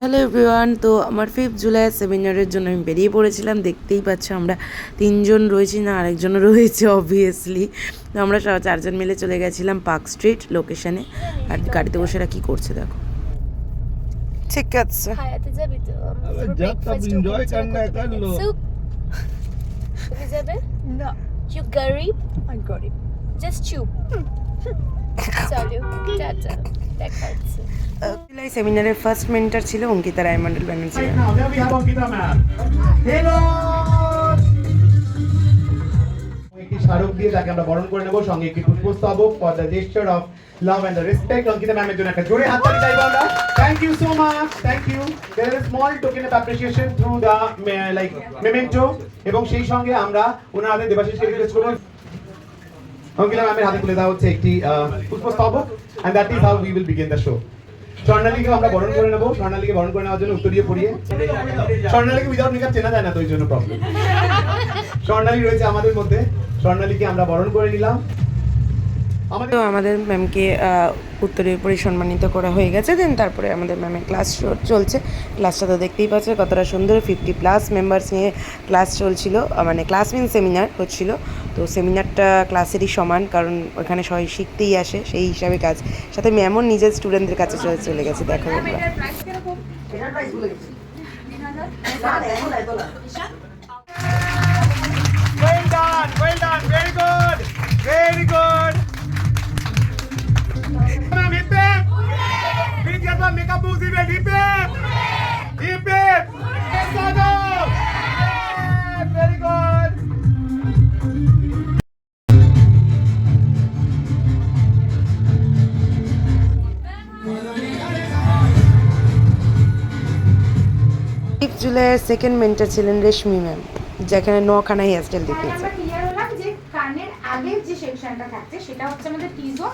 Hello everyone, তো আমার 5 জুলাই সেমিনারের জন্য আমি বেরিয়ে পড়েছিলাম। দেখতেই পাচ্ছ আমরা 3জন রয়েছি, না আরেকজনও রয়েছে অবভিয়াসলি। তো আমরা 4জন মিলে চলে গেছিলাম পার্ক স্ট্রিট লোকেশনে। আর গাড়িতে বসে এরা কী করছে দেখো। ঠিক আছে, খায়াতে যাবি তো? जब तब एंजॉय करना है कर लो। তুমি যাবে? No, You গরিব? I'm got it. Just চুপ। চলো টাটা, দেখা হচ্ছে। জুলাই সেমিনারের ফার্স্ট মেন্টর ছিল Ankita রায়মন্ডল Banerjee. Now there we have Ankita ma'am. Hello. একটি স্মারক দিয়ে তাকে আমরা বরণ করে নেব, সঙ্গে একটি পুষ্পস্তবক for the gesture of love and the respect. Ankita ম্যামের জন্য একটা জোরে হাততালি চাইবো আমরা। Thank you so much, thank you. There is small token of appreciation through the like memento, এবং সেই সঙ্গে আমরা ওনার হাতে দেবাশিসকে রিকোয়েস্ট করব অঙ্কিতা ম্যামের হাতে তুলে দেওয়া হচ্ছে একটি পুষ্পস্তবক, and that is how we will begin the show. স্বর্ণালীকে আমরা বরণ করে নেব। স্বর্ণালীকে বরণ করে নেওয়ার জন্য উত্তরীয় পরিয়ে, স্বর্ণালীকে উইদাউট মেকআপ চেনা যায় না, তো এই জন্য প্রবলেম। স্বর্ণালী রয়েছে আমাদের মধ্যে, স্বর্ণালীকে আমরা বরণ করে নিলাম। তো আমাদের ম্যামকে উত্তরের পরে সম্মানিত করা হয়ে গেছে। দেন তারপরে আমাদের ম্যামের ক্লাস চলছে। ক্লাসটা তো দেখতেই পাচ্ছে কতটা সুন্দর, 50+ মেম্বার্স নিয়ে ক্লাস চলছিল, মানে ক্লাস মিন সেমিনার হচ্ছিল। তো সেমিনারটা ক্লাসেরই সমান, কারণ ওখানে সবাই শিখতেই আসে, সেই হিসাবে কাজ। সাথে ম্যামও নিজের স্টুডেন্টদের কাছে চলে গেছে, দেখো তোমরা। Well done, very good, very good. Ma'am, hip hip. Please get the makeup moves in it. Hip hip. Hip hip. Yes, Sado. Very good. জুলাইয়ের সেকেন্ড মেন্টর ছিলেন রেশমি ম্যাম, যেখানে 9খানা হেয়ারস্টাইল দেখিয়েছে। আমরা ক্লিয়ার হলাম যে কানের আগের যে সেকশনটা থাকছে সেটা হচ্ছে আমাদের টি জোন,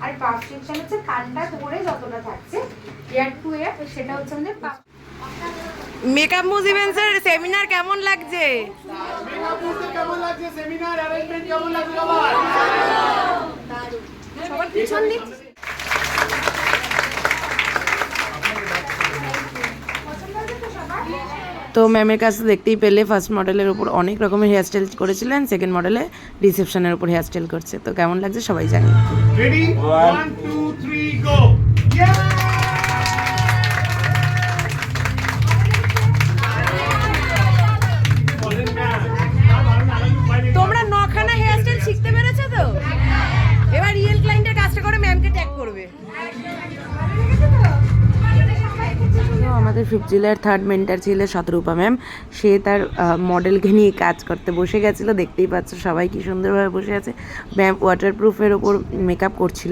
আর পাফ সেকশন হচ্ছে কানটা ধরে যতটা থাকছে এয়ার টু এয়ার, সেটা হচ্ছে আমাদের পাফ। মেকআপ মুজিবেন্সের সেমিনার কেমন লাগছে? Makeup moves কেমন লাগছে? সেমিনার অ্যারেঞ্জমেন্ট কেমন লাগছে সবার? সবার পিছন দিক তো ম্যামের কাছে দেখতেই পেলে ফার্স্ট মডেলের উপর অনেক রকমের হেয়ারস্টাইল করেছিলেন, সেকেন্ড মডেলে রিসেপশনের উপর হেয়ারস্টাইল করছে। তো কেমন লাগছে সবাই জানি। Ready? 1, 2, 3, go. Yeah! তোমরা 9খানা হেয়ারস্টাইল শিখতে পেরেছো তো? এবার রিয়েল ক্লায়েন্টের কাজটা করে ম্যামকে ট্যাগ করবে। তো আমাদের 5 জুলাইয়ের থার্ড মেন্টার ছিল শতরূপা ম্যাম। সে তার মডেলকে নিয়ে কাজ করতে বসে গেছিলো, দেখতেই পাচ্ছ সবাই কি সুন্দরভাবে বসে আছে। ম্যাম ওয়াটারপ্রুফের ওপর মেকআপ করছিল,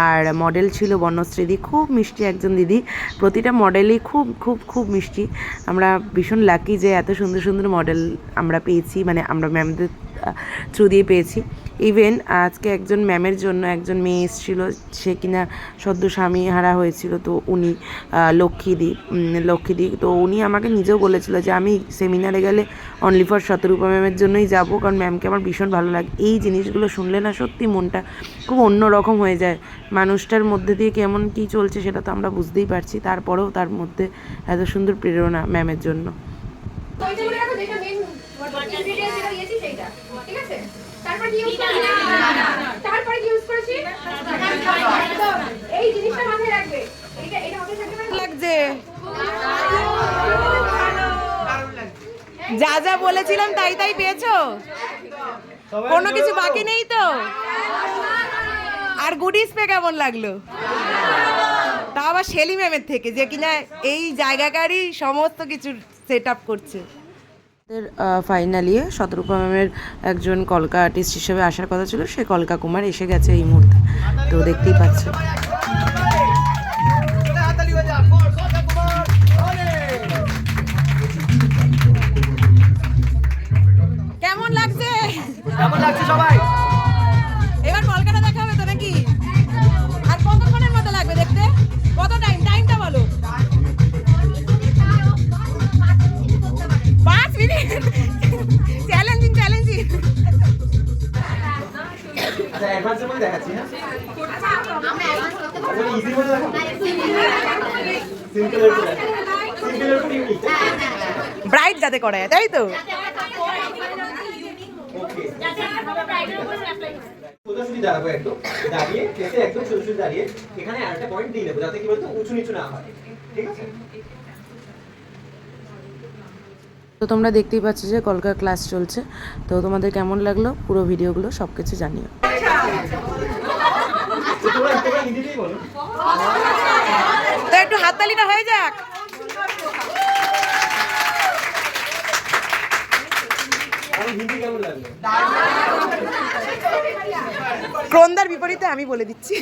আর মডেল ছিল বর্ণশ্রীদি, খুব মিষ্টি একজন দিদি। প্রতিটা মডেলই খুব খুব খুব মিষ্টি। আমরা ভীষণ লাকি যে এত সুন্দর সুন্দর মডেল আমরা পেয়েছি, মানে আমরা ম্যামদের থ্রু দিয়ে পেয়েছি। ইভেন আজকে একজন ম্যামের জন্য একজন মেয়ে এসেছিল, সে কিনা সদ্য স্বামী হারা হয়েছিল। তো উনি লক্ষ্মীদি, তো উনি আমাকে নিজেও বলেছিল যে আমি সেমিনারে গেলে অনলি ফর শতরূপা ম্যামের জন্যই যাব, কারণ ম্যামকে আমার ভীষণ ভালো লাগে। এই জিনিসগুলো শুনলে না সত্যি মনটা খুব অন্যরকম হয়ে যায়। মানুষটার মধ্যে দিয়ে কেমন কী চলছে সেটা তো আমরা বুঝতেই পারছি, তারপরেও তার মধ্যে এত সুন্দর প্রেরণা ম্যামের জন্য। তারপর কি ইউজ করছি? তারপর কি ইউজ করেছি? এই জিনিসটা মাথায় রাখবে। এটা হবে থাকবে না। লাগছে যা যা বলেছিলাম তাই তাই পেয়েছো? কোনো কিছু বাকি নেই তো? আর গুডিস পে কেমন লাগলো? তা আবার শেলি ম্যামের থেকে, যে কিনা এই জায়গাকারই সমস্ত কিছু সেট আপ করছে। ফাইনালি শতরূপা ম্যামের একজন কলকা আর্টিস্ট হিসেবে আসার কথা ছিল, সে কলকা কুমার এসে গেছে এই মুহূর্তে, তো দেখতেই পাচ্ছ। কেমন লাগছে? কেমন লাগছে সবাই? এবার কলকাতা দেখা হবে তো নাকি? আর কতক্ষণের মতো লাগবে দেখতে? কত টাইমটা বলো। 5 মিনিট। চ্যালেঞ্জিং। আচ্ছা অ্যাডভান্সের মধ্যে দেখাচ্ছি, হ্যাঁ আমরা অ্যাডভান্স করতে পারবো, ইজি মধ্যে দেখাবো, সিম্পল এর এরকম ইউনিক ব্রাইট যাতে করায়, তাই তো? ওকে সোজাসুজি দাঁড়াবো, একদম দাঁড়িয়ে ফেসে একদম সোজাসুজি দাঁড়িয়ে এখানে আরেকটা পয়েন্ট দিয়ে নেবো যাতে কি বলতো উঁচু নিচু না হয়, ঠিক আছে? তো তোমরা দেখতেই পাচ্ছ যে কলকার ক্লাস চলছে। তো তোমাদের কেমন লাগলো পুরো ভিডিওগুলো সব কিছু জানিও। তো তোমরা হিন্দিতেই বলো। তো একটু হাততালিটা হয়ে যাক। আর হিন্দি কেমন লাগলো? ক্রন্দার বিপরীতে আমি বলে দিচ্ছি।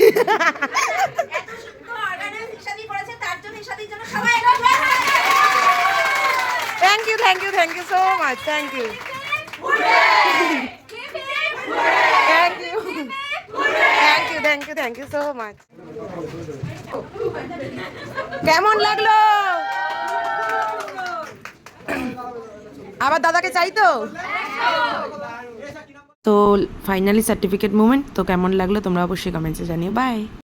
Thank you, thank you, thank you so much, thank you, thank you, thank you, thank you, thank you so much. কেমন লাগলো? আবার দাদাকে চাই তো। তো ফাইনালি সার্টিফিকেট মুভমেন্ট। তো কেমন লাগলো তোমরা অবশ্যই কমেন্টসে জানিও। বাই।